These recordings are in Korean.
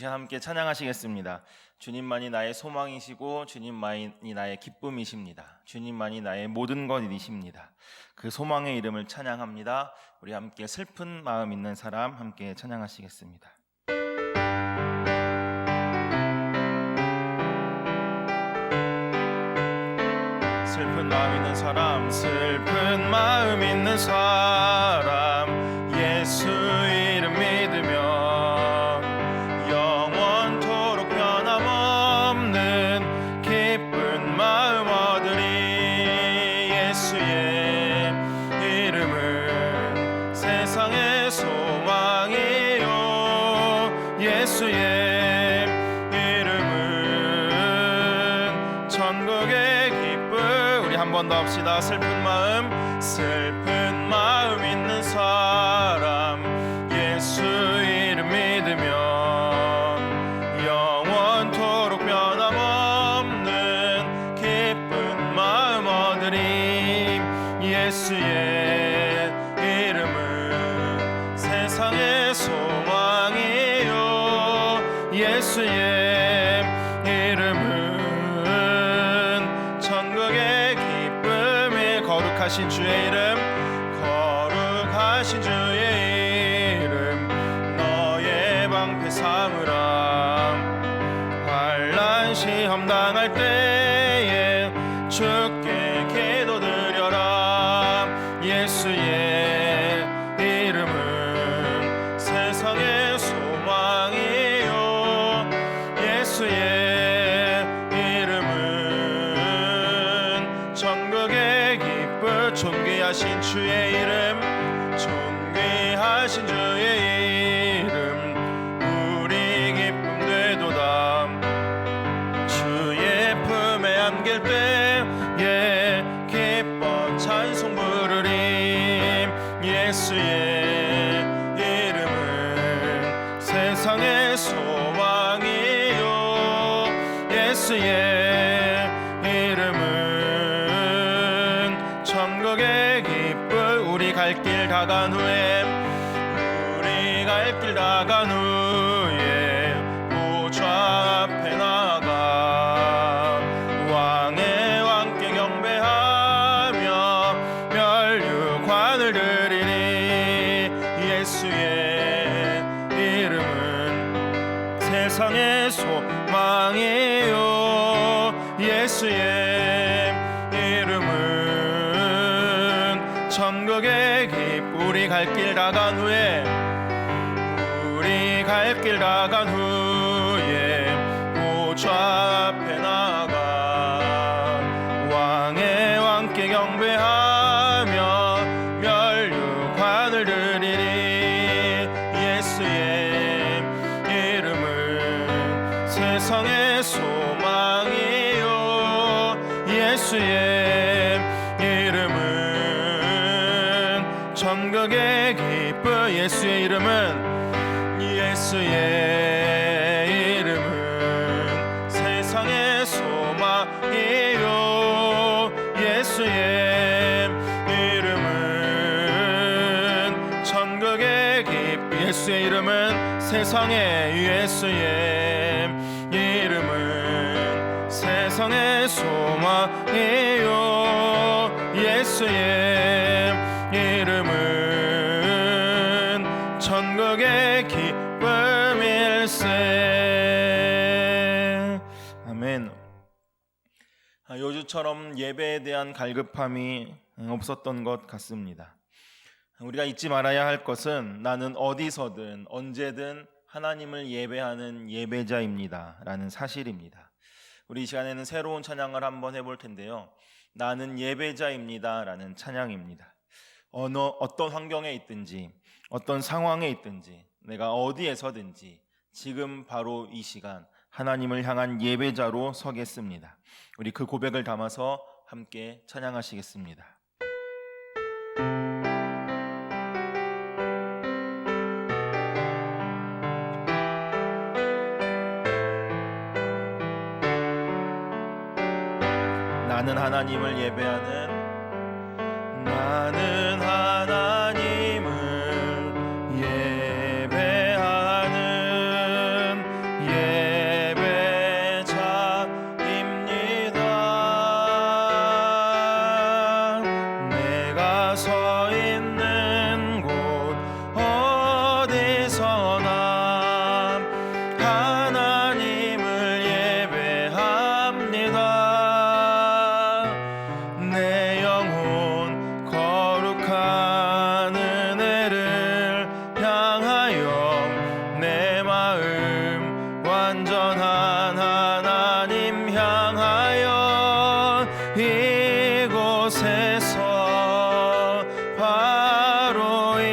시간 함께 찬양하시겠습니다. 주님만이 나의 소망이시고 주님만이 나의 기쁨이십니다. 주님만이 나의 모든 것이십니다. 그 소망의 이름을 찬양합니다. 우리 함께 슬픈 마음 있는 사람 함께 찬양하시겠습니다. 슬픈 마음 있는 사람, 슬픈 마음 있는 사람, 예수 이름 믿으며 영원토록 변함없는 기쁜 마음 얻으리. 예수의 이름은 세상의 소망이요, 예수의 이름은 천국의 기쁨. 우리 한 번 더 합시다. 슬픈 마음 있는 사람, 예수 이름 믿으며 영원토록 변함없는 기쁜 마음 얻으리. 예수의 이름은 세상의 소망이요, 예수의 이름은 천국의 기쁨이. 거룩하신 주의 이름, 거룩하신 주의 이름, 너의 방패 삼으라. 환난 시험 당할 때에 주께 기도드려라. 예수의 이름은 세상의 소망이요, 예수의 이름은 천국의 기쁨. 존귀하신 주의 이름, 존귀하신 주의 이름, 우리 기쁨 되도다. 주의 품에 안길 때에 기뻐 찬송 부르리. 예수의 이름은 세상의 소망이요, 예수의 이름은 천국의 기쁨. 우리 갈 길 다간 후에, 우리 갈 길 다간 후에 보좌 앞에 나아가 왕의 왕께 경배하며 면류관을 드리리. 예수의 이름은 세상의 소망이요, 예수의 이름은 천국의 기쁨. 우리 갈 길 다간 후에, 우리 갈 길 다간 후에 보좌 앞에 나아가 왕의 왕께 경배하며 면류관을 드리리. 예수의 이름은 세상의 소망이요, 예수의 이름은 천국의 기쁨. 예수의 이름은 세상의 소망이요, 예수의 이름은 천국의 기쁨. 예수의 이름은 예수의 이름은 세상의 소망이요, 예수의 이름은 천국의 기쁨일세. 아멘. 요즘처럼 예배에 대한 갈급함이 없었던 것 같습니다. 우리가 잊지 말아야 할 것은 나는 어디서든 언제든 하나님을 예배하는 예배자입니다 라는 사실입니다. 우리 이 시간에는 새로운 찬양을 한번 해볼 텐데요, 나는 예배자입니다 라는 찬양입니다. 어떤 환경에 있든지 어떤 상황에 있든지 내가 어디에서든지 지금 바로 이 시간 하나님을 향한 예배자로 서겠습니다. 우리 그 고백을 담아서 함께 찬양하시겠습니다. 나는 하나님을 예배하는, 나는 하나님을 예배하는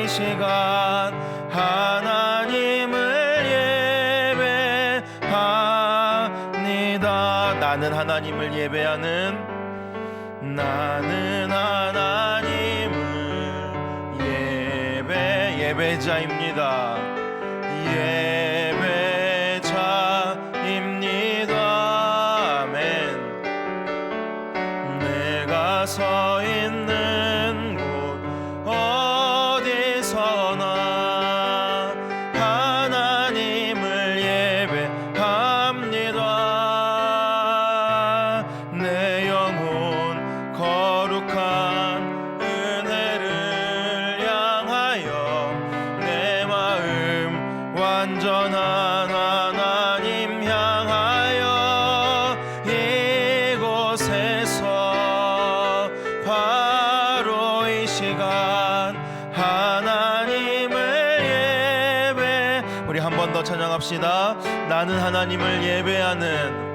이 시간 하나님을 예배합니다. 나는 하나님을 예배하는 예배자입니다. 예배자입니다. 아멘. 내가 서 있는 곳 어디서나 하나님을 예배합니다. 내 영혼 거룩한 은혜를 향하여 내 마음 완전한 하나님 향하여 이곳에서 바로 이 시간 하나님을 예배. 우리 한 번 더 찬양합시다. 나는 하나님을 예배하는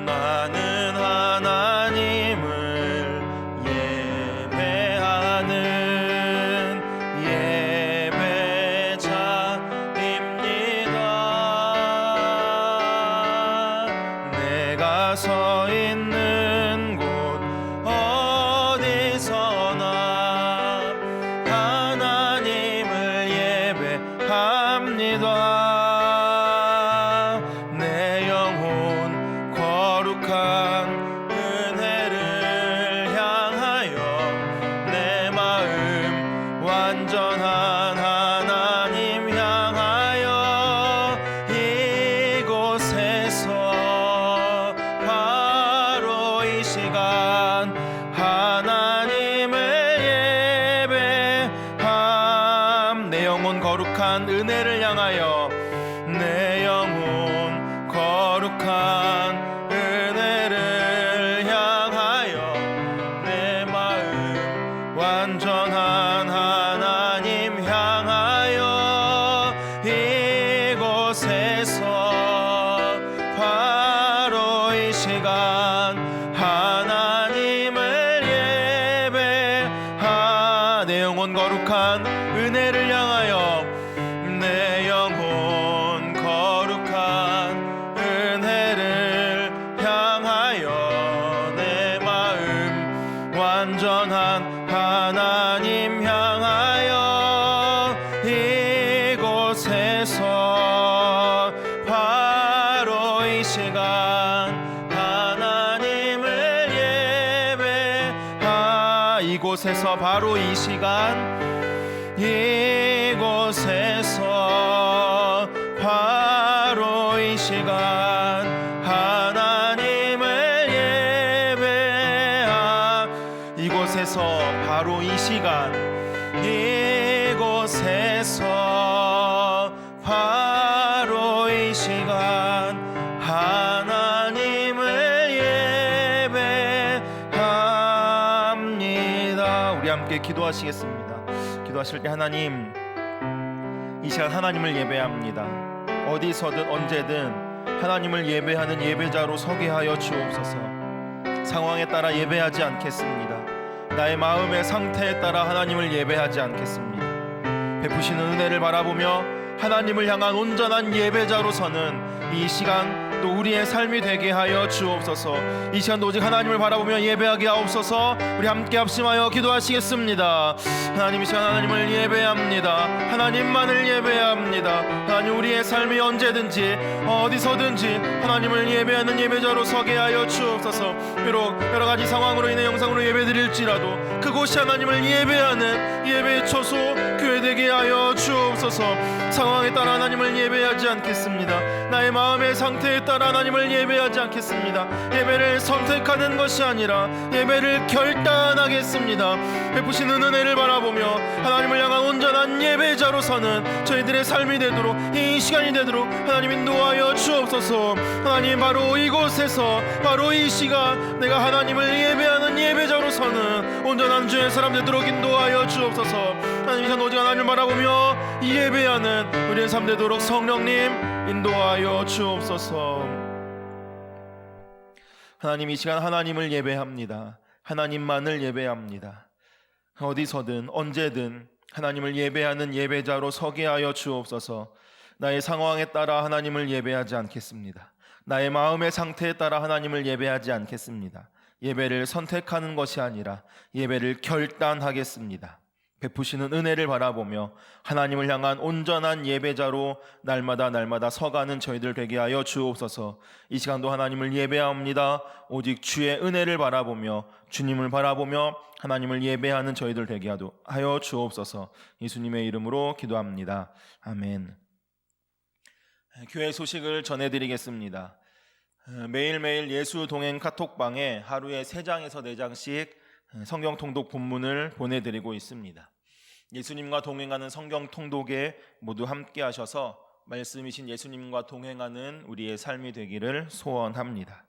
나는 하나님을 예배하는 예배자입니다. 내가 서 있는 곳 어디서나 하나님을 예배합니다. 내 영혼 거룩한 은혜를 향하여 내 마음 완전한 하나님 향하여 이곳에서 바로 이 시간 하나님을 예배함. 내 영혼 거룩한 은혜를 향하여 내 영혼 거룩한 은혜를 향하여 내 마음 완전한 하나님 향하여 이곳에서 바로 이 시간 하나님을 예배하. 내 영혼 거룩한 은혜를 향하여 내 영혼 거룩한 은혜를 향하여 내 마음 완전한 하나님 향하여 이곳에서 바로 이 시간 하나님을 예배하. 이곳에서 바로 이 시간 이곳에서 바로 이 시간 하나님을 예배하. 이곳에서 바로 이 시간 이곳에서 바로 이 시간 하나님을 예배합니다. 우리 함께 기도하시겠습니다. 기도하실 때 하나님, 이 시간 하나님을 예배합니다. 어디서든 언제든 하나님을 예배하는 예배자로 서게 하여 주옵소서. 상황에 따라 예배하지 않겠습니다. 나의 마음의 상태에 따라 하나님을 예배하지 않겠습니다. 베푸시는 은혜를 바라보며 하나님을 향한 온전한 예배자로 서는 이 시간 또 우리의 삶이 되게 하여 주옵소서. 이 시간도 오직 하나님을 바라보며 예배하게 하옵소서. 우리 함께 합심하여 기도하시겠습니다. 하나님, 이 시간 하나님을 예배합니다. 하나님만을 예배합니다. 하나님, 우리의 삶이 언제든지 어디서든지 하나님을 예배하는 예배자로 서게 하여 주옵소서. 비록 여러가지 상황으로 인해 영상으로 예배드릴지라도 그곳이 하나님을 예배하는 예배의 초소 교회 되게 하여 주옵소서. 상황에 따라 하나님을 예배하지 않겠습니다. 나의 마음의 상태에 따라 하나님을 예배하지 않겠습니다. 예배를 선택하는 것이 아니라 예배를 결단하겠습니다. 베푸시는 은혜를 바라보며 하나님을 향한 온전한 예배자로 서는 저희들의 삶이 되도록, 이 시간이 되도록 하나님 인도하여 주옵소서. 하나님, 바로 이곳에서 바로 이 시간 내가 하나님을 예배하는 예배자로 서는 온전한 주의 사람 되도록 인도하여 주옵소서. 하나님, 이 시간 오직 하나님을 바라보며 예배하는 우리의 삶 되도록 성령님 인도하여 주옵소서. 하나님, 이 시간 하나님을 예배합니다. 하나님만을 예배합니다. 어디서든 언제든 하나님을 예배하는 예배자로 서게 하여 주옵소서. 나의 상황에 따라 하나님을 예배하지 않겠습니다. 나의 마음의 상태에 따라 하나님을 예배하지 않겠습니다. 예배를 선택하는 것이 아니라 예배를 결단하겠습니다. 베푸시는 은혜를 바라보며 하나님을 향한 온전한 예배자로 날마다 서가는 저희들 되게 하여 주옵소서. 이 시간도 하나님을 예배합니다. 오직 주의 은혜를 바라보며 주님을 바라보며 하나님을 예배하는 저희들 되게 하여 주옵소서. 예수님의 이름으로 기도합니다. 아멘. 교회 소식을 전해드리겠습니다. 매일매일 예수 동행 카톡방에 하루에 3장에서 4장씩 성경 통독 본문을 보내드리고 있습니다. 예수님과 동행하는 성경 통독에 모두 함께 하셔서 말씀이신 예수님과 동행하는 우리의 삶이 되기를 소원합니다.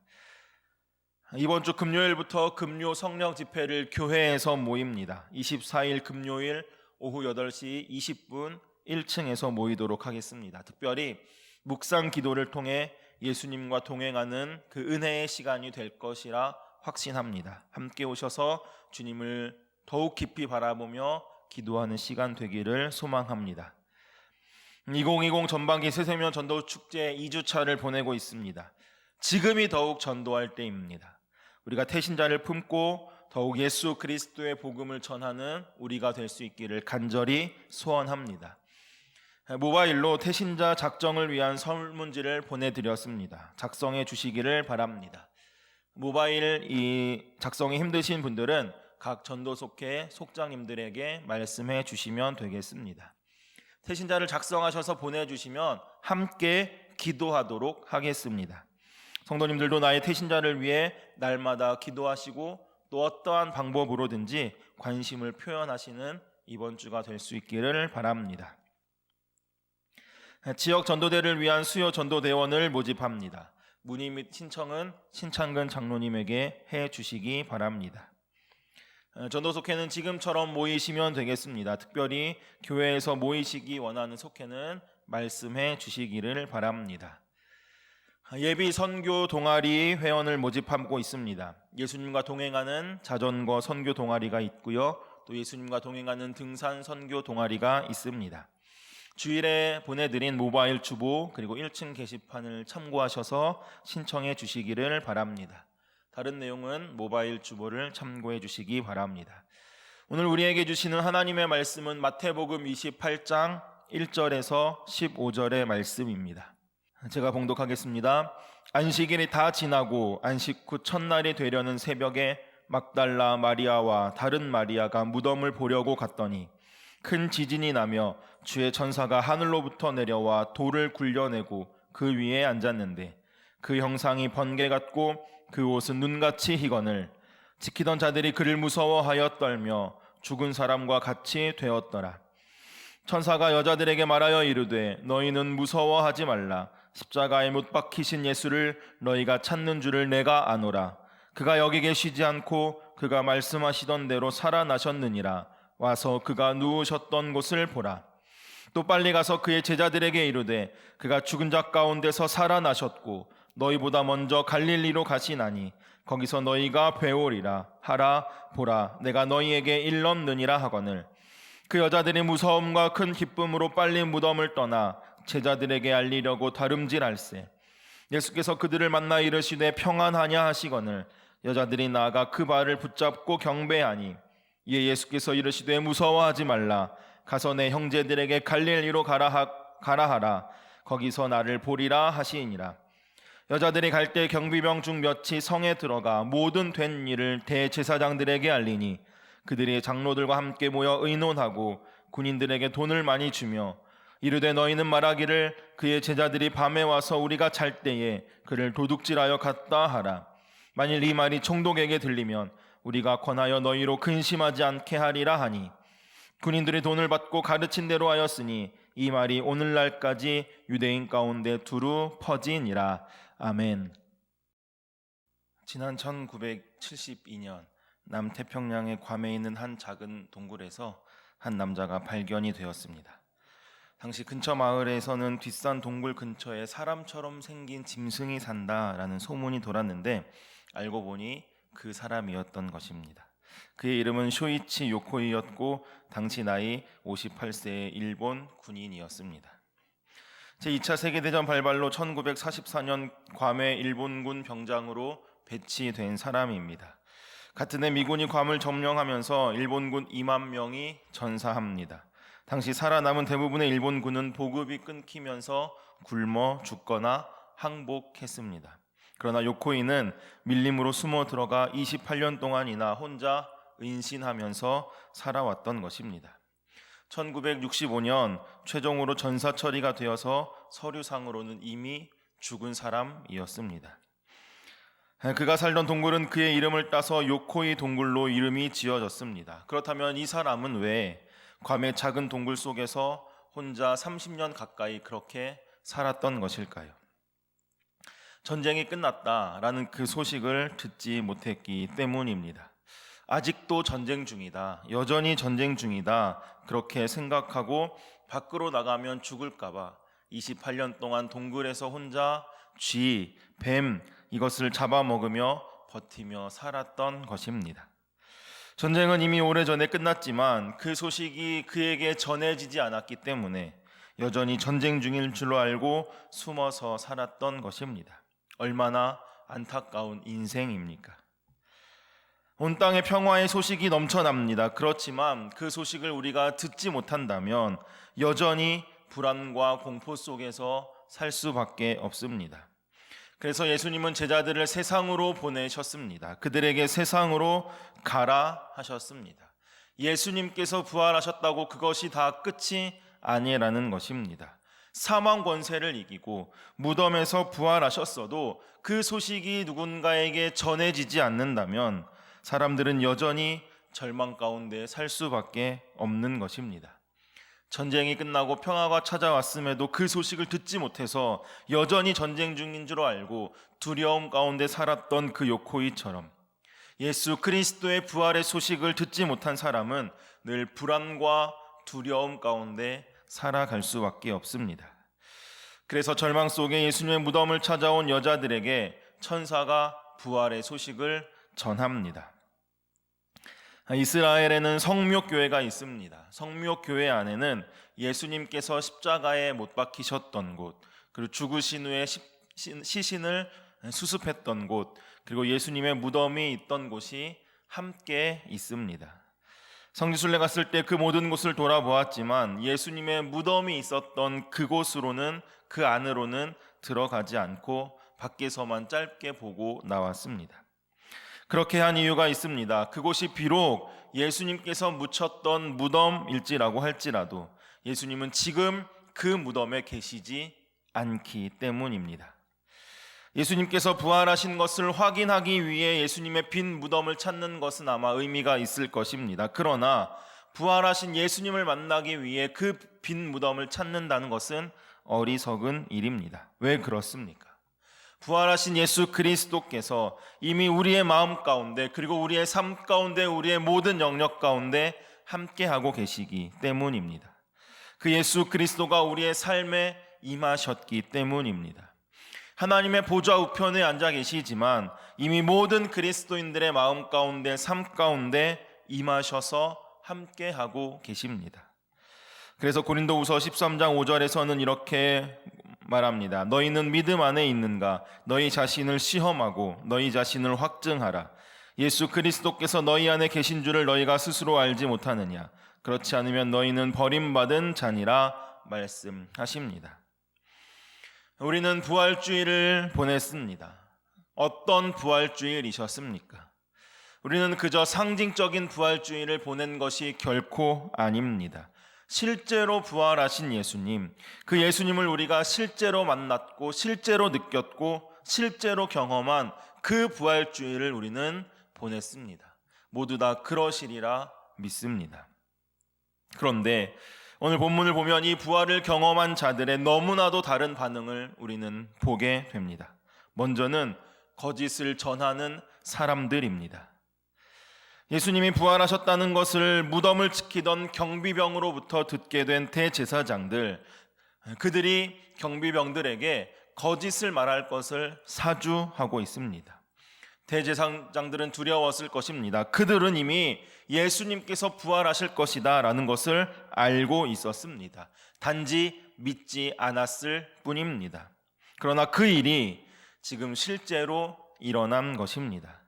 이번 주 금요일부터 금요 성령 집회를 교회에서 모입니다. 24일 금요일 오후 8시 20분 1층에서 모이도록 하겠습니다. 특별히 묵상 기도를 통해 예수님과 동행하는 그 은혜의 시간이 될 것이라 확신합니다. 함께 오셔서 주님을 더욱 깊이 바라보며 기도하는 시간 되기를 소망합니다. 2020 전반기 새세면 전도 축제 2주차를 보내고 있습니다. 지금이 더욱 전도할 때입니다. 우리가 태신자를 품고 더욱 예수 그리스도의 복음을 전하는 우리가 될 수 있기를 간절히 소원합니다. 모바일로 태신자 작정을 위한 설문지를 보내드렸습니다. 작성해 주시기를 바랍니다. 모바일 작성이 힘드신 분들은 각 전도속회 속장님들에게 말씀해 주시면 되겠습니다. 태신자를 작성하셔서 보내주시면 함께 기도하도록 하겠습니다. 성도님들도 나의 태신자를 위해 날마다 기도하시고 또 어떠한 방법으로든지 관심을 표현하시는 이번 주가 될 수 있기를 바랍니다. 지역 전도대를 위한 수요 전도대원을 모집합니다. 문의 및 신청은 신창근 장로님에게 해 주시기 바랍니다. 전도속회는 지금처럼 모이시면 되겠습니다. 특별히 교회에서 모이시기 원하는 속회는 말씀해 주시기를 바랍니다. 예비 선교 동아리 회원을 모집하고 있습니다. 예수님과 동행하는 자전거 선교 동아리가 있고요. 또 예수님과 동행하는 등산 선교 동아리가 있습니다. 주일에 보내드린 모바일 주보 그리고 1층 게시판을 참고하셔서 신청해 주시기를 바랍니다. 다른 내용은 모바일 주보를 참고해 주시기 바랍니다. 오늘 우리에게 주시는 하나님의 말씀은 마태복음 28장 1절에서 15절의 말씀입니다. 제가 봉독하겠습니다. 안식일이 다 지나고 안식 후 첫날이 되려는 새벽에 막달라 마리아와 다른 마리아가 무덤을 보려고 갔더니 큰 지진이 나며 주의 천사가 하늘로부터 내려와 돌을 굴려내고 그 위에 앉았는데 그 형상이 번개 같고 그 옷은 눈같이 희거늘 지키던 자들이 그를 무서워하여 떨며 죽은 사람과 같이 되었더라. 천사가 여자들에게 말하여 이르되 너희는 무서워하지 말라. 십자가에 못 박히신 예수를 너희가 찾는 줄을 내가 아노라. 그가 여기 계시지 않고 그가 말씀하시던 대로 살아나셨느니라. 와서 그가 누우셨던 곳을 보라. 또 빨리 가서 그의 제자들에게 이르되 그가 죽은 자 가운데서 살아나셨고 너희보다 먼저 갈릴리로 가시나니 거기서 너희가 배우리라 하라. 보라 내가 너희에게 일렀느니라 하거늘 그 여자들이 무서움과 큰 기쁨으로 빨리 무덤을 떠나 제자들에게 알리려고 다름질할세. 예수께서 그들을 만나 이르시되 평안하냐 하시거늘 여자들이 나아가 그 발을 붙잡고 경배하니 이에 예수께서 이르시되 무서워하지 말라. 가서 내 형제들에게 갈릴리로 가라 하라. 거기서 나를 보리라 하시니라. 여자들이 갈 때 경비병 중 몇이 성에 들어가 모든 된 일을 대제사장들에게 알리니 그들이 장로들과 함께 모여 의논하고 군인들에게 돈을 많이 주며 이르되 너희는 말하기를 그의 제자들이 밤에 와서 우리가 잘 때에 그를 도둑질하여 갔다 하라. 만일 이 말이 총독에게 들리면 우리가 권하여 너희로 근심하지 않게 하리라 하니 군인들이 돈을 받고 가르친 대로 하였으니 이 말이 오늘날까지 유대인 가운데 두루 퍼지니라. 아멘. 지난 1972년 남태평양의 괌에 있는 한 작은 동굴에서 한 남자가 발견이 되었습니다. 당시 근처 마을에서는 뒷산 동굴 근처에 사람처럼 생긴 짐승이 산다라는 소문이 돌았는데 알고 보니 그 사람이었던 것입니다. 그의 이름은 쇼이치 요코이였고 당시 나이 58세의 일본 군인이었습니다. 제2차 세계대전 발발로 1944년 괌의 일본군 병장으로 배치된 사람입니다. 같은 해 미군이 괌을 점령하면서 일본군 2만 명이 전사합니다. 당시 살아남은 대부분의 일본군은 보급이 끊기면서 굶어 죽거나 항복했습니다. 그러나 요코이는 밀림으로 숨어 들어가 28년 동안이나 혼자 은신하면서 살아왔던 것입니다. 1965년 최종으로 전사 처리가 되어서 서류상으로는 이미 죽은 사람이었습니다. 그가 살던 동굴은 그의 이름을 따서 요코이 동굴로 이름이 지어졌습니다. 그렇다면 이 사람은 왜 괌의 작은 동굴 속에서 혼자 30년 가까이 그렇게 살았던 것일까요? 전쟁이 끝났다라는 그 소식을 듣지 못했기 때문입니다. 아직도 전쟁 중이다, 여전히 전쟁 중이다 그렇게 생각하고 밖으로 나가면 죽을까 봐 28년 동안 동굴에서 혼자 쥐, 뱀 이것을 잡아먹으며 버티며 살았던 것입니다. 전쟁은 이미 오래전에 끝났지만 그 소식이 그에게 전해지지 않았기 때문에 여전히 전쟁 중일 줄로 알고 숨어서 살았던 것입니다. 얼마나 안타까운 인생입니까? 온 땅에 평화의 소식이 넘쳐납니다. 그렇지만 그 소식을 우리가 듣지 못한다면 여전히 불안과 공포 속에서 살 수밖에 없습니다. 그래서 예수님은 제자들을 세상으로 보내셨습니다. 그들에게 세상으로 가라 하셨습니다. 예수님께서 부활하셨다고 그것이 다 끝이 아니라는 것입니다. 사망 권세를 이기고 무덤에서 부활하셨어도 그 소식이 누군가에게 전해지지 않는다면 사람들은 여전히 절망 가운데 살 수밖에 없는 것입니다. 전쟁이 끝나고 평화가 찾아왔음에도 그 소식을 듣지 못해서 여전히 전쟁 중인 줄 알고 두려움 가운데 살았던 그 요코이처럼 예수 그리스도의 부활의 소식을 듣지 못한 사람은 늘 불안과 두려움 가운데 살아갈 수밖에 없습니다. 그래서 절망 속에 예수님의 무덤을 찾아온 여자들에게 천사가 부활의 소식을 전합니다. 이스라엘에는 성묘교회가 있습니다. 성묘교회 안에는 예수님께서 십자가에 못 박히셨던 곳, 그리고 죽으신 후에 시신을 수습했던 곳, 그리고 예수님의 무덤이 있던 곳이 함께 있습니다. 성지순례 갔을 때 그 모든 곳을 돌아보았지만 예수님의 무덤이 있었던 그곳으로는 그 안으로는 들어가지 않고 밖에서만 짧게 보고 나왔습니다. 그렇게 한 이유가 있습니다. 그곳이 비록 예수님께서 묻혔던 무덤일지라고 할지라도 예수님은 지금 그 무덤에 계시지 않기 때문입니다. 예수님께서 부활하신 것을 확인하기 위해 예수님의 빈 무덤을 찾는 것은 아마 의미가 있을 것입니다. 그러나 부활하신 예수님을 만나기 위해 그 빈 무덤을 찾는다는 것은 어리석은 일입니다. 왜 그렇습니까? 부활하신 예수 그리스도께서 이미 우리의 마음 가운데 그리고 우리의 삶 가운데 우리의 모든 영역 가운데 함께하고 계시기 때문입니다. 그 예수 그리스도가 우리의 삶에 임하셨기 때문입니다. 하나님의 보좌 우편에 앉아 계시지만 이미 모든 그리스도인들의 마음 가운데 삶 가운데 임하셔서 함께하고 계십니다. 그래서 고린도후서 13장 5절에서는 이렇게 말합니다. 너희는 믿음 안에 있는가? 너희 자신을 시험하고 너희 자신을 확증하라. 예수 그리스도께서 너희 안에 계신 줄을 너희가 스스로 알지 못하느냐? 그렇지 않으면 너희는 버림받은 자니라 말씀하십니다. 우리는 부활주일을 보냈습니다. 어떤 부활주일이셨습니까? 우리는 그저 상징적인 부활주일을 보낸 것이 결코 아닙니다. 실제로 부활하신 예수님, 그 예수님을 우리가 실제로 만났고 실제로 느꼈고 실제로 경험한 그 부활주일을 우리는 보냈습니다. 모두 다 그러시리라 믿습니다. 그런데 오늘 본문을 보면 이 부활을 경험한 자들의 너무나도 다른 반응을 우리는 보게 됩니다. 먼저는 거짓을 전하는 사람들입니다. 예수님이 부활하셨다는 것을 무덤을 지키던 경비병으로부터 듣게 된 대제사장들, 그들이 경비병들에게 거짓을 말할 것을 사주하고 있습니다. 대제사장들은 두려웠을 것입니다. 그들은 이미 예수님께서 부활하실 것이다 라는 것을 알고 있었습니다. 단지 믿지 않았을 뿐입니다. 그러나 그 일이 지금 실제로 일어난 것입니다.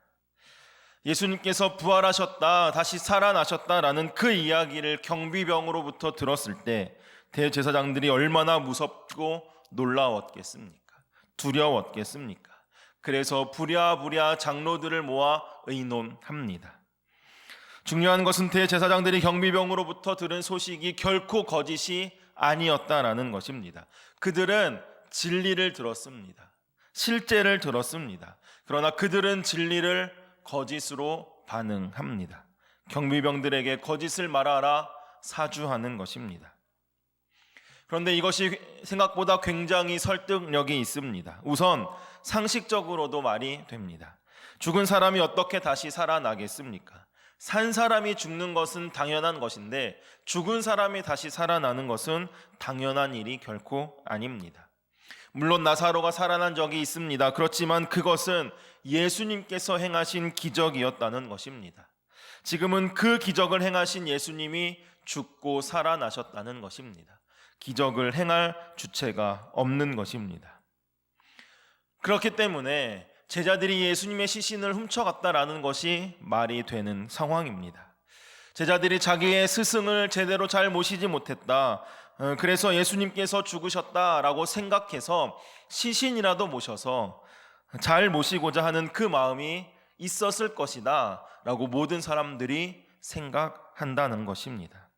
예수님께서 부활하셨다, 다시 살아나셨다라는 그 이야기를 경비병으로부터 들었을 때 대제사장들이 얼마나 무섭고 놀라웠겠습니까? 두려웠겠습니까? 그래서 부랴부랴 장로들을 모아 의논합니다. 중요한 것은 대제사장들이 경비병으로부터 들은 소식이 결코 거짓이 아니었다라는 것입니다. 그들은 진리를 들었습니다. 실제를 들었습니다. 그러나 그들은 진리를 거짓으로 반응합니다. 경비병들에게 거짓을 말하라 사주하는 것입니다. 그런데 이것이 생각보다 굉장히 설득력이 있습니다. 우선 상식적으로도 말이 됩니다. 죽은 사람이 어떻게 다시 살아나겠습니까? 산 사람이 죽는 것은 당연한 것인데 죽은 사람이 다시 살아나는 것은 당연한 일이 결코 아닙니다. 물론 나사로가 살아난 적이 있습니다. 그렇지만 그것은 예수님께서 행하신 기적이었다는 것입니다. 지금은 그 기적을 행하신 예수님이 죽고 살아나셨다는 것입니다. 기적을 행할 주체가 없는 것입니다. 그렇기 때문에 제자들이 예수님의 시신을 훔쳐갔다라는 것이 말이 되는 상황입니다. 제자들이 자기의 스승을 제대로 잘 모시지 못했다, 그래서 예수님께서 죽으셨다라고 생각해서 시신이라도 모셔서 잘 모시고자 하는 그 마음이 있었을 것이다 라고 모든 사람들이 생각한다는 것입니다.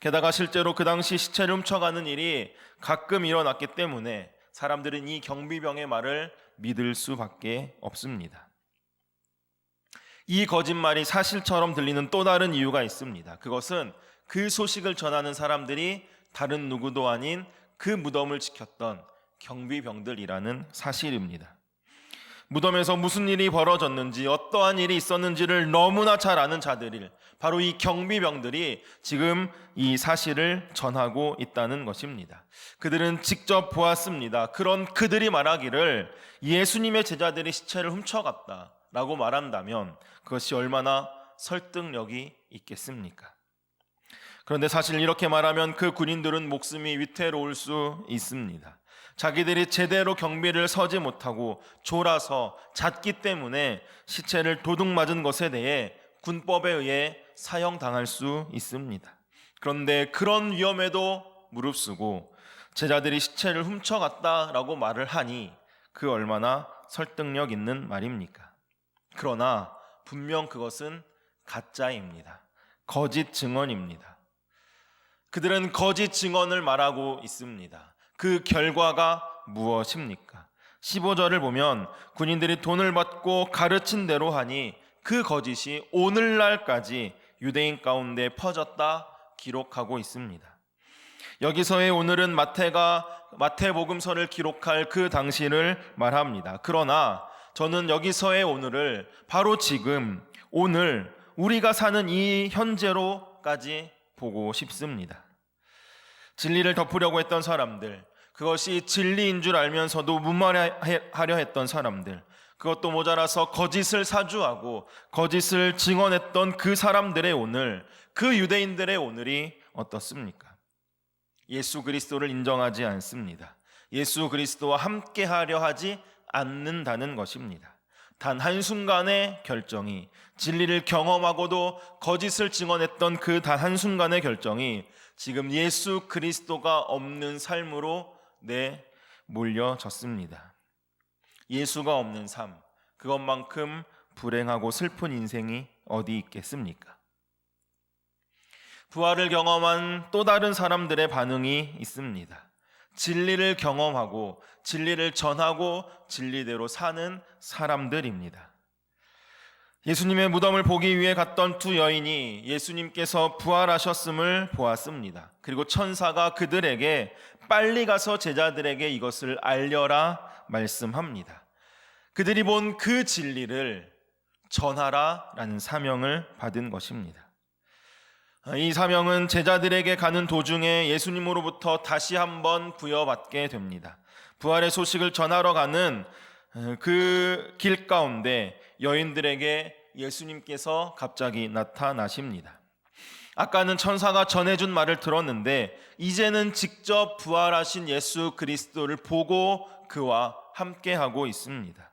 게다가 실제로 그 당시 시체를 훔쳐가는 일이 가끔 일어났기 때문에 사람들은 이 경비병의 말을 믿을 수밖에 없습니다. 이 거짓말이 사실처럼 들리는 또 다른 이유가 있습니다. 그것은 그 소식을 전하는 사람들이 다른 누구도 아닌 그 무덤을 지켰던 경비병들이라는 사실입니다. 무덤에서 무슨 일이 벌어졌는지, 어떠한 일이 있었는지를 너무나 잘 아는 자들이 바로 이 경비병들이 지금 이 사실을 전하고 있다는 것입니다. 그들은 직접 보았습니다. 그런 그들이 말하기를 예수님의 제자들이 시체를 훔쳐갔다라고 말한다면 그것이 얼마나 설득력이 있겠습니까? 그런데 사실 이렇게 말하면 그 군인들은 목숨이 위태로울 수 있습니다. 자기들이 제대로 경비를 서지 못하고 졸아서 잤기 때문에 시체를 도둑 맞은 것에 대해 군법에 의해 사형당할 수 있습니다. 그런데 그런 위험에도 무릅쓰고 제자들이 시체를 훔쳐갔다라고 말을 하니 그 얼마나 설득력 있는 말입니까? 그러나 분명 그것은 가짜입니다. 거짓 증언입니다. 그들은 거짓 증언을 말하고 있습니다. 그 결과가 무엇입니까? 15절을 보면 군인들이 돈을 받고 가르친 대로 하니 그 거짓이 오늘날까지 유대인 가운데 퍼졌다 기록하고 있습니다. 여기서의 오늘은 마태가 마태복음서를 기록할 그 당시를 말합니다. 그러나 저는 여기서의 오늘을 바로 지금 오늘 우리가 사는 이 현재로까지 보고 싶습니다. 진리를 덮으려고 했던 사람들, 그것이 진리인 줄 알면서도 무마하려 했던 사람들, 그것도 모자라서 거짓을 사주하고 거짓을 증언했던 그 사람들의 오늘, 그 유대인들의 오늘이 어떻습니까? 예수 그리스도를 인정하지 않습니다. 예수 그리스도와 함께하려 하지 않는다는 것입니다. 단 한순간의 결정이, 진리를 경험하고도 거짓을 증언했던 그 단 한순간의 결정이 지금 예수 그리스도가 없는 삶으로 내몰려졌습니다. 예수가 없는 삶, 그것만큼 불행하고 슬픈 인생이 어디 있겠습니까? 부활을 경험한 또 다른 사람들의 반응이 있습니다. 진리를 경험하고 진리를 전하고 진리대로 사는 사람들입니다. 예수님의 무덤을 보기 위해 갔던 두 여인이 예수님께서 부활하셨음을 보았습니다. 그리고 천사가 그들에게 빨리 가서 제자들에게 이것을 알려라 말씀합니다. 그들이 본 그 진리를 전하라라는 사명을 받은 것입니다. 이 사명은 제자들에게 가는 도중에 예수님으로부터 다시 한번 부여받게 됩니다. 부활의 소식을 전하러 가는 그 길 가운데 여인들에게 예수님께서 갑자기 나타나십니다. 아까는 천사가 전해준 말을 들었는데 이제는 직접 부활하신 예수 그리스도를 보고 그와 함께하고 있습니다.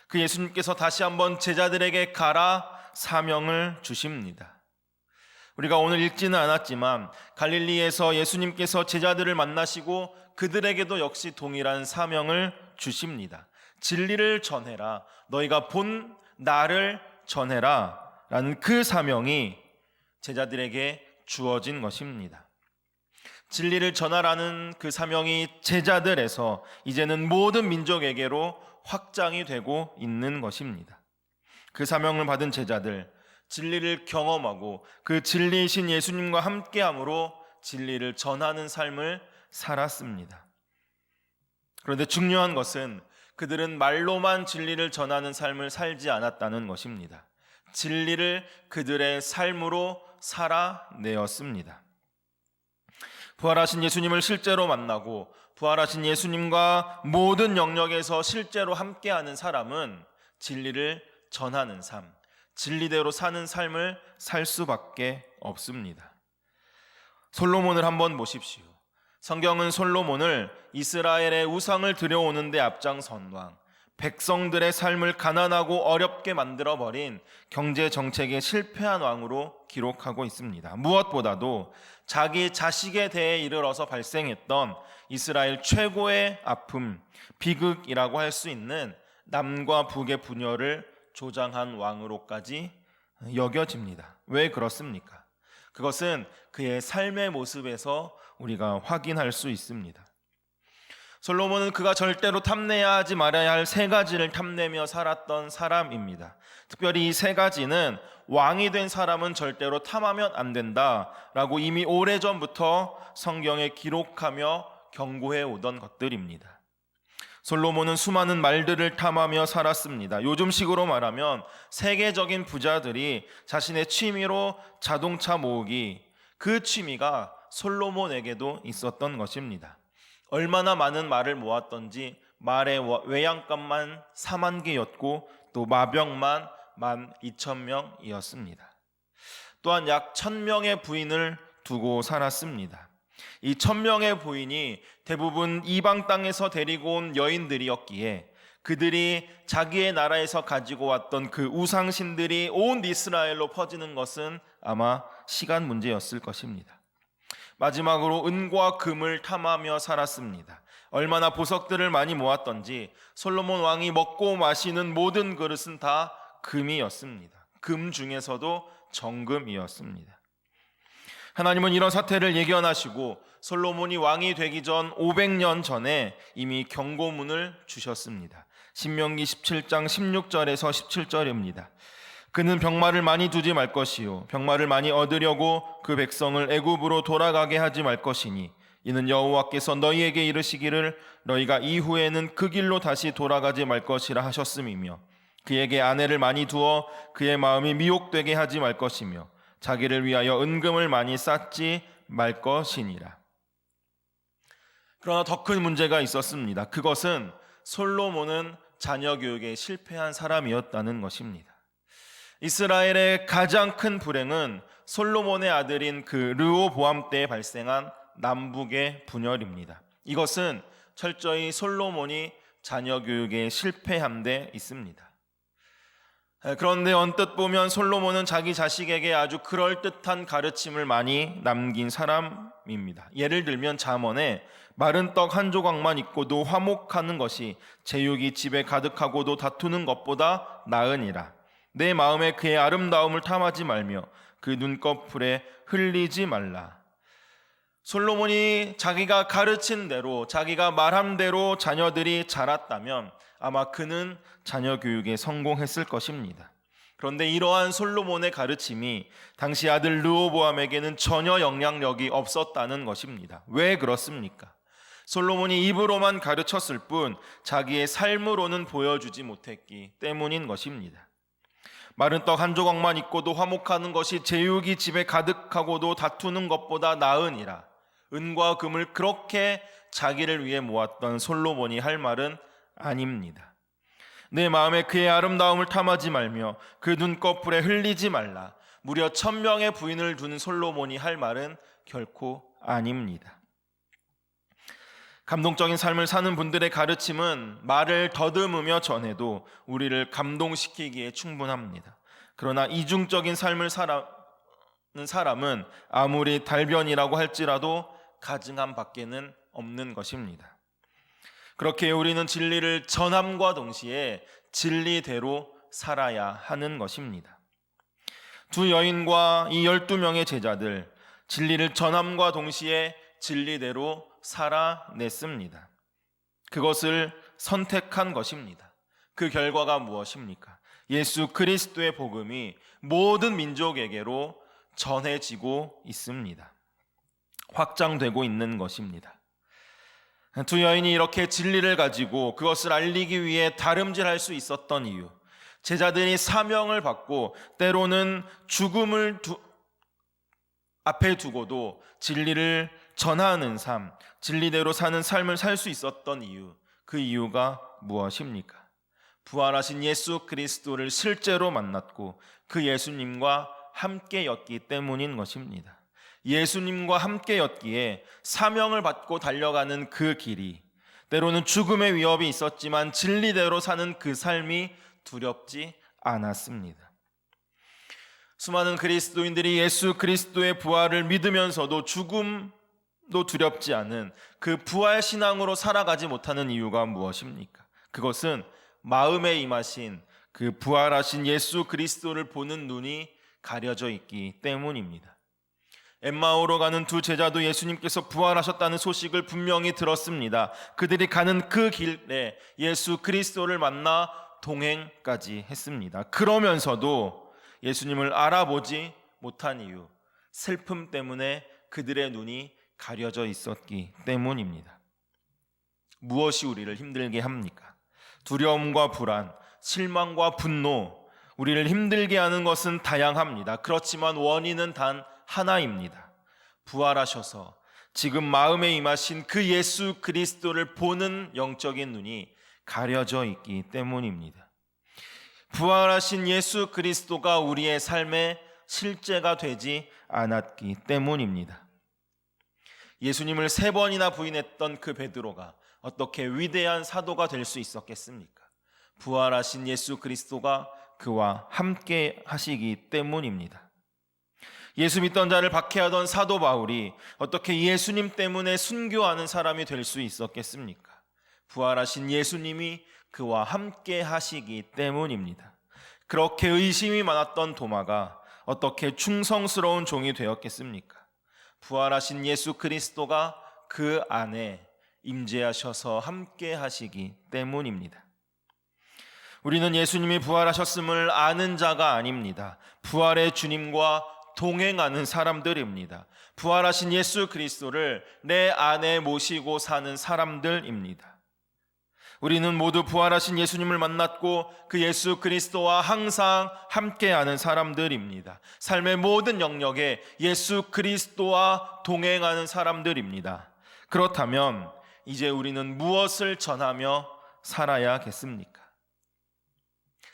그 예수님께서 다시 한번 제자들에게 가라 사명을 주십니다. 우리가 오늘 읽지는 않았지만 갈릴리에서 예수님께서 제자들을 만나시고 그들에게도 역시 동일한 사명을 주십니다. 진리를 전해라, 너희가 본 나를 전해라 라는 그 사명이 제자들에게 주어진 것입니다. 진리를 전하라는 그 사명이 제자들에서 이제는 모든 민족에게로 확장이 되고 있는 것입니다. 그 사명을 받은 제자들, 진리를 경험하고 그 진리이신 예수님과 함께함으로 진리를 전하는 삶을 살았습니다. 그런데 중요한 것은 그들은 말로만 진리를 전하는 삶을 살지 않았다는 것입니다. 진리를 그들의 삶으로 살아내었습니다. 부활하신 예수님을 실제로 만나고 부활하신 예수님과 모든 영역에서 실제로 함께하는 사람은 진리를 전하는 삶, 진리대로 사는 삶을 살 수밖에 없습니다. 솔로몬을 한번 보십시오. 성경은 솔로몬을 이스라엘의 우상을 들여오는 데 앞장선 왕, 백성들의 삶을 가난하고 어렵게 만들어버린 경제정책에 실패한 왕으로 기록하고 있습니다. 무엇보다도 자기 자식에 대해 이르러서 발생했던 이스라엘 최고의 아픔, 비극이라고 할 수 있는 남과 북의 분열을 조장한 왕으로까지 여겨집니다. 왜 그렇습니까? 그것은 그의 삶의 모습에서 우리가 확인할 수 있습니다. 솔로몬은 그가 절대로 탐내야 하지 말아야 할 세 가지를 탐내며 살았던 사람입니다. 특별히 이 세 가지는 왕이 된 사람은 절대로 탐하면 안 된다라고 이미 오래전부터 성경에 기록하며 경고해 오던 것들입니다. 솔로몬은 수많은 말들을 탐하며 살았습니다. 요즘식으로 말하면 세계적인 부자들이 자신의 취미로 자동차 모으기, 그 취미가 솔로몬에게도 있었던 것입니다. 얼마나 많은 말을 모았던지 말의 외양간만 4만 개였고 또 마병만 12,000명이었습니다. 또한 약 1,000명의 부인을 두고 살았습니다. 이 1,000명의 부인이 대부분 이방 땅에서 데리고 온 여인들이었기에 그들이 자기의 나라에서 가지고 왔던 그 우상신들이 온 이스라엘로 퍼지는 것은 아마 시간 문제였을 것입니다. 마지막으로 은과 금을 탐하며 살았습니다. 얼마나 보석들을 많이 모았던지 솔로몬 왕이 먹고 마시는 모든 그릇은 다 금이었습니다. 금 중에서도 정금이었습니다. 하나님은 이런 사태를 예견하시고 솔로몬이 왕이 되기 전 500년 전에 이미 경고문을 주셨습니다. 신명기 17장 16절에서 17절입니다. 그는 병마를 많이 두지 말 것이요 병마를 많이 얻으려고 그 백성을 애굽으로 돌아가게 하지 말 것이니 이는 여호와께서 너희에게 이르시기를 너희가 이후에는 그 길로 다시 돌아가지 말 것이라 하셨음이며 그에게 아내를 많이 두어 그의 마음이 미혹되게 하지 말 것이며 자기를 위하여 은금을 많이 쌓지 말 것이니라. 그러나 더 큰 문제가 있었습니다. 그것은 솔로몬은 자녀 교육에 실패한 사람이었다는 것입니다. 이스라엘의 가장 큰 불행은 솔로몬의 아들인 그 르호보암 때에 발생한 남북의 분열입니다. 이것은 철저히 솔로몬이 자녀 교육에 실패한 데 있습니다. 그런데 언뜻 보면 솔로몬은 자기 자식에게 아주 그럴듯한 가르침을 많이 남긴 사람입니다. 예를 들면 잠언에 마른 떡 한 조각만 있고도 화목하는 것이 제육이 집에 가득하고도 다투는 것보다 나으니라. 내 마음에 그의 아름다움을 탐하지 말며 그 눈꺼풀에 흘리지 말라. 솔로몬이 자기가 가르친 대로 자기가 말한 대로 자녀들이 자랐다면 아마 그는 자녀 교육에 성공했을 것입니다. 그런데 이러한 솔로몬의 가르침이 당시 아들 르호보암에게는 전혀 영향력이 없었다는 것입니다. 왜 그렇습니까? 솔로몬이 입으로만 가르쳤을 뿐 자기의 삶으로는 보여주지 못했기 때문인 것입니다. 마른 떡 한 조각만 있고도 화목하는 것이 제육이 집에 가득하고도 다투는 것보다 나으니라. 은과 금을 그렇게 자기를 위해 모았던 솔로몬이 할 말은 아닙니다. 내 마음에 그의 아름다움을 탐하지 말며 그 눈꺼풀에 흘리지 말라. 무려 1000명의 부인을 둔 솔로몬이 할 말은 결코 아닙니다. 감동적인 삶을 사는 분들의 가르침은 말을 더듬으며 전해도 우리를 감동시키기에 충분합니다. 그러나 이중적인 삶을 사는 사람은 아무리 달변이라고 할지라도 가증함 밖에는 없는 것입니다. 그렇게 우리는 진리를 전함과 동시에 진리대로 살아야 하는 것입니다. 두 여인과 이 12명의 제자들, 진리를 전함과 동시에 진리대로 살아냈습니다. 그것을 선택한 것입니다. 그 결과가 무엇입니까? 예수 그리스도의 복음이 모든 민족에게로 전해지고 있습니다. 확장되고 있는 것입니다. 두 여인이 이렇게 진리를 가지고 그것을 알리기 위해 다름질할 수 있었던 이유, 제자들이 사명을 받고 때로는 죽음을 앞에 두고도 진리를 전하는 삶, 진리대로 사는 삶을 살 수 있었던 이유, 그 이유가 무엇입니까? 부활하신 예수 그리스도를 실제로 만났고 그 예수님과 함께였기 때문인 것입니다. 예수님과 함께였기에 사명을 받고 달려가는 그 길이, 때로는 죽음의 위협이 있었지만 진리대로 사는 그 삶이 두렵지 않았습니다. 수많은 그리스도인들이 예수 그리스도의 부활을 믿으면서도 죽음도 두렵지 않은 그 부활 신앙으로 살아가지 못하는 이유가 무엇입니까? 그것은 마음에 임하신 그 부활하신 예수 그리스도를 보는 눈이 가려져 있기 때문입니다. 엠마오로 가는 두 제자도 예수님께서 부활하셨다는 소식을 분명히 들었습니다. 그들이 가는 그 길에 예수 그리스도를 만나 동행까지 했습니다. 그러면서도 예수님을 알아보지 못한 이유, 슬픔 때문에 그들의 눈이 가려져 있었기 때문입니다. 무엇이 우리를 힘들게 합니까? 두려움과 불안, 실망과 분노, 우리를 힘들게 하는 것은 다양합니다. 그렇지만 원인은 단 하나입니다. 부활하셔서 지금 마음에 임하신 그 예수 그리스도를 보는 영적인 눈이 가려져 있기 때문입니다. 부활하신 예수 그리스도가 우리의 삶의 실제가 되지 않았기 때문입니다. 예수님을 3번이나 부인했던 그 베드로가 어떻게 위대한 사도가 될 수 있었겠습니까? 부활하신 예수 그리스도가 그와 함께 하시기 때문입니다. 예수 믿던 자를 박해하던 사도 바울이 어떻게 예수님 때문에 순교하는 사람이 될 수 있었겠습니까? 부활하신 예수님이 그와 함께 하시기 때문입니다. 그렇게 의심이 많았던 도마가 어떻게 충성스러운 종이 되었겠습니까? 부활하신 예수 그리스도가 그 안에 임재하셔서 함께 하시기 때문입니다. 우리는 예수님이 부활하셨음을 아는 자가 아닙니다. 부활의 주님과 동행하는 사람들입니다. 부활하신 예수 그리스도를 내 안에 모시고 사는 사람들입니다. 우리는 모두 부활하신 예수님을 만났고 그 예수 그리스도와 항상 함께하는 사람들입니다. 삶의 모든 영역에 예수 그리스도와 동행하는 사람들입니다. 그렇다면 이제 우리는 무엇을 전하며 살아야겠습니까?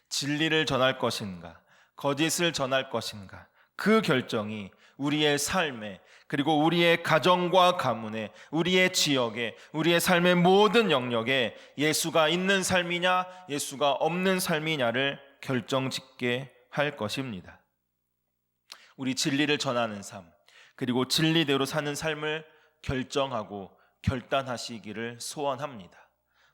진리를 전할 것인가, 거짓을 전할 것인가, 그 결정이 우리의 삶에, 그리고 우리의 가정과 가문에, 우리의 지역에, 우리의 삶의 모든 영역에 예수가 있는 삶이냐 예수가 없는 삶이냐를 결정짓게 할 것입니다. 우리 진리를 전하는 삶, 그리고 진리대로 사는 삶을 결정하고 결단하시기를 소원합니다.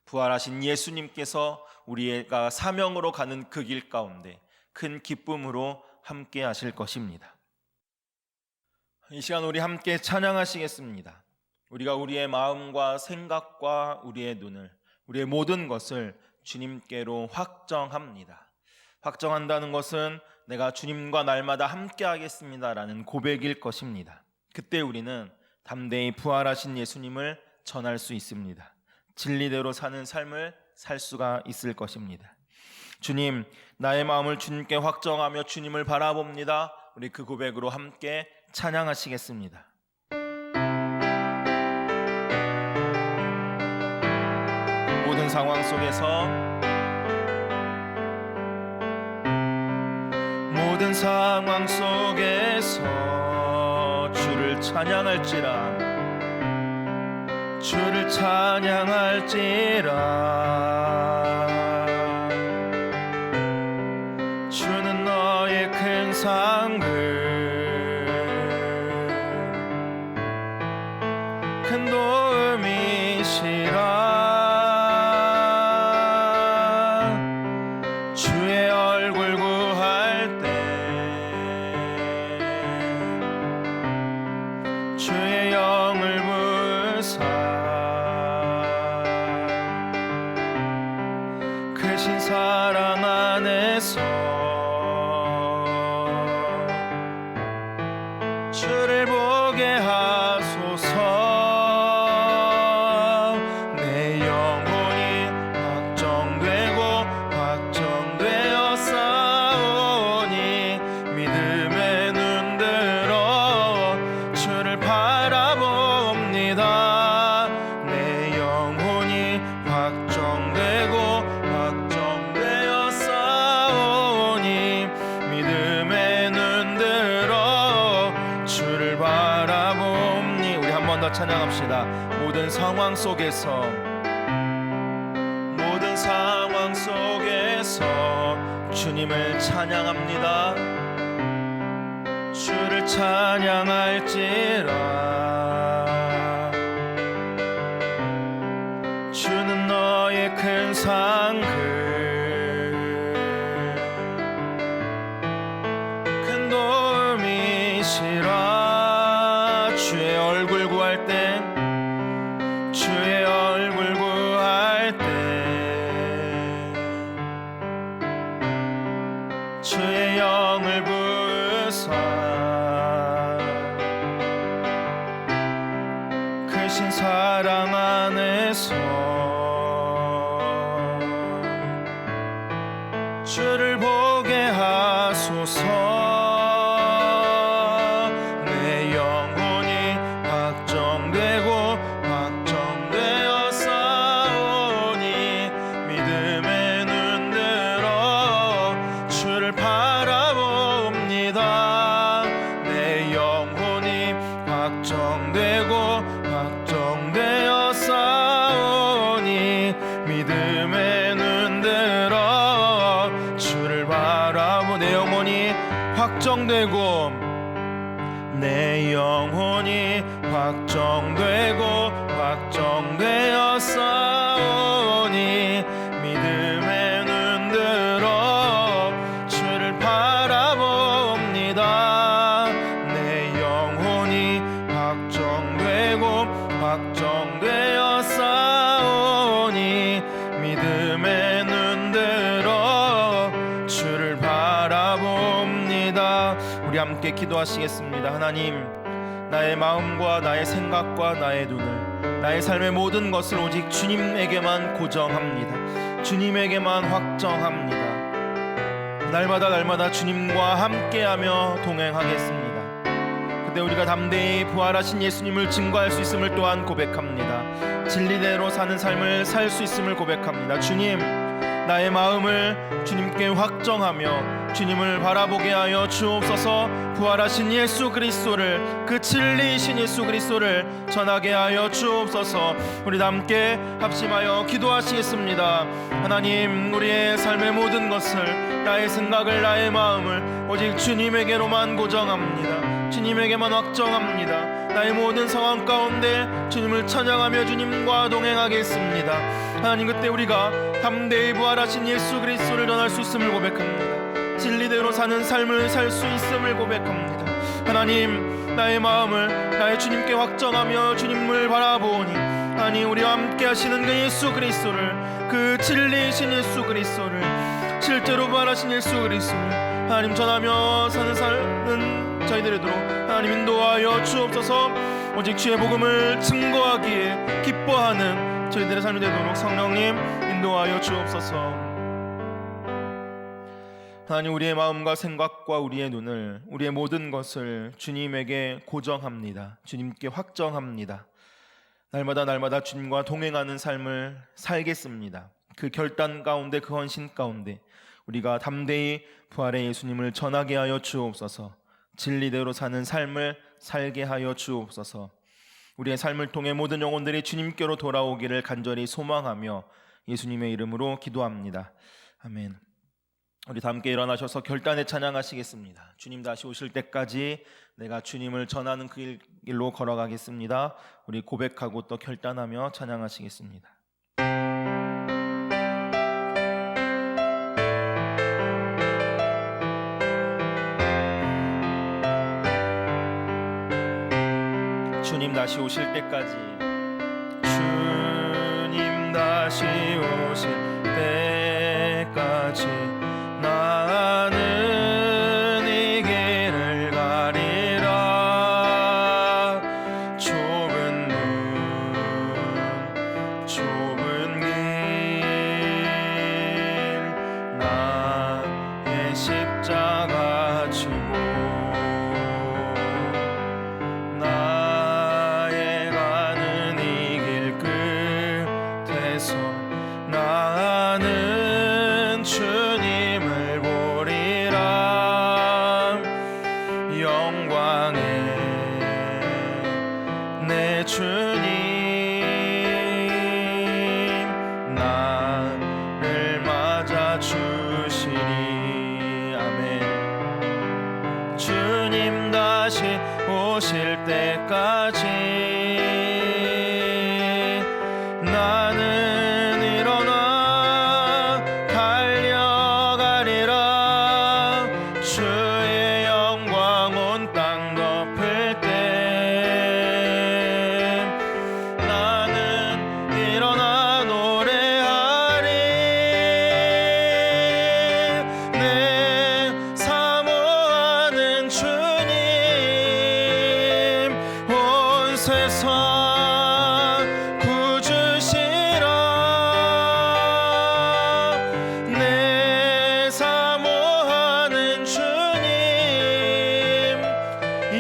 부활하신 예수님께서 우리가 사명으로 가는 그 길 가운데 큰 기쁨으로 함께 하실 것입니다. 이 시간 우리 함께 찬양하시겠습니다. 우리가 우리의 마음과 생각과 우리의 눈을, 우리의 모든 것을 주님께로 확정합니다. 확정한다는 것은 내가 주님과 날마다 함께 하겠습니다라는 고백일 것입니다. 그때 우리는 담대히 부활하신 예수님을 전할 수 있습니다. 진리대로 사는 삶을 살 수가 있을 것입니다. 주님, 나의 마음을 주님께 확정하며 주님을 바라봅니다. 우리 그 고백으로 함께 찬양하시겠습니다. 모든 상황 속에서 모든 상황 속에서 주를 찬양할지라 주를 찬양할지라 주는 너의 큰 상급 큰 도움이시라 주의 얼굴 구할 때 주의 영을 부사 크신 사랑 안에서 주를 보게 하소서 내 영혼이 확정되고 확정되어 싸우니 믿음의 눈 들어 주를 바라봅니다 내 영혼이 확정되고 확정되어 싸우니 믿음의 눈 들어 주를 바라봅니. 우리 한 번 더 찬양합시다. 모든 상황 속에서 주님을 찬양합니다. 주를 찬양할지라 주는 너의 큰 상급 큰 도움이시라 주의 얼굴 구할 때 주의 얼굴 구할 때 주의 영을 부사 크신 사랑 안에서 주를 보게 하소서 내 영혼이 확정되고 확정되어 싸우니 믿음의 눈 들어 주를 바라봅니다 내 영혼이 확정되고 확정되어 싸우니 믿음의 눈 들어 주를 바라보 내 영혼이 확정되고 내 영혼이 확정되고 확정되어 싸우니 믿음의 눈 들어 주를 바라봅니다 내 영혼이 확정되고 확정되어 싸우니 믿음의 눈 들어 주를 바라봅니다. 우리 함께 기도하시겠습니다. 하나님, 나의 마음과 나의 생각과 나의 눈을 나의 삶의 모든 것을 오직 주님에게만 고정합니다. 주님에게만 확정합니다. 날마다 주님과 함께하며 동행하겠습니다. 근데 우리가 담대히 부활하신 예수님을 증거할 수 있음을 또한 고백합니다. 진리대로 사는 삶을 살 수 있음을 고백합니다. 주님, 나의 마음을 주님께 확정하며 주님을 바라보게 하여 주옵소서. 부활하신 예수 그리스도를, 그 진리이신 예수 그리스도를 전하게 하여 주옵소서. 우리 함께 합심하여 기도하시겠습니다. 하나님, 우리의 삶의 모든 것을, 나의 생각을, 나의 마음을 오직 주님에게로만 고정합니다. 주님에게만 확정합니다. 나의 모든 상황 가운데 주님을 찬양하며 주님과 동행하겠습니다. 하나님, 그때 우리가 담대히 부활하신 예수 그리스도를 전할 수 있음을 고백합니다. 진리대로 사는 삶을 살 수 있음을 고백합니다. 하나님, 나의 마음을 나의 주님께 확정하며 주님을 바라보니 하나님, 우리와 함께 하시는 그 예수 그리스도를, 그 진리이신 예수 그리스도를, 실제로 부활하신 예수 그리스도를 하나님 전하며 사는 저희들이 되도록 하나님 인도하여 주옵소서. 오직 주의 복음을 증거하기에 기뻐하는 저희들의 삶이 되도록 성령님 인도하여 주옵소서. 하나님, 우리의 마음과 생각과 우리의 눈을, 우리의 모든 것을 주님에게 고정합니다. 주님께 확정합니다. 날마다 주님과 동행하는 삶을 살겠습니다. 그 결단 가운데, 그 헌신 가운데 우리가 담대히 부활의 예수님을 전하게 하여 주옵소서. 진리대로 사는 삶을 살게 하여 주옵소서. 우리의 삶을 통해 모든 영혼들이 주님께로 돌아오기를 간절히 소망하며 예수님의 이름으로 기도합니다. 아멘. 우리 다 함께 일어나셔서 결단에 찬양하시겠습니다. 주님 다시 오실 때까지 내가 주님을 전하는 그 길로 걸어가겠습니다. 우리 고백하고 또 결단하며 찬양하시겠습니다. 주님 다시 오실 때까지, 주님 다시 오실 때까지 나는 이 길을 가리라. 좁은 문 좁은 길 나의 십자가 지고 나는 주님을 보리라. 영광의 내 주님 나를 맞아 주시리. 아멘. 주님 다시 오실 때까지 나는 일어나 달려가리라. 주의 영광 온 땅 덮을 때 나는 일어나 노래하리. 내 사모하는 주님 온 세상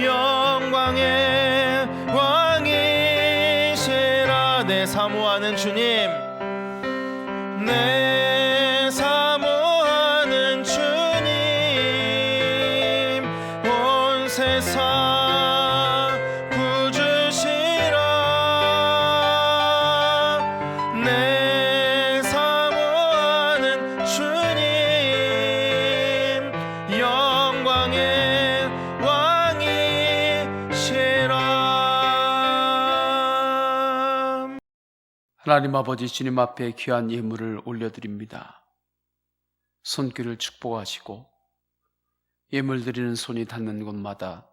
영광의 왕이시라. 내 사모하는 주님, 내 사모하는 주님 온 세상 구주시라. 내 사모하는 주님 영광의 하나님 아버지, 주님 앞에 귀한 예물을 올려드립니다. 손길을 축복하시고 예물 드리는 손이 닿는 곳마다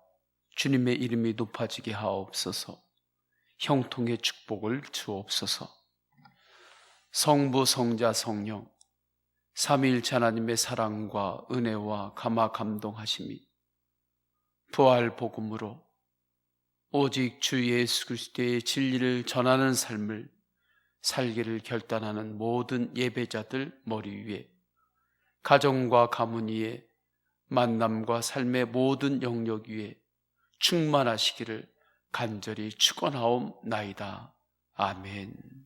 주님의 이름이 높아지게 하옵소서. 형통의 축복을 주옵소서. 성부, 성자, 성령 삼위일체 하나님의 사랑과 은혜와 감화 감동하심이 부활 복음으로 오직 주 예수 그리스도의 진리를 전하는 삶을 살기를 결단하는 모든 예배자들 머리 위에, 가정과 가문 위에, 만남과 삶의 모든 영역 위에 충만하시기를 간절히 축원하옵나이다. 아멘.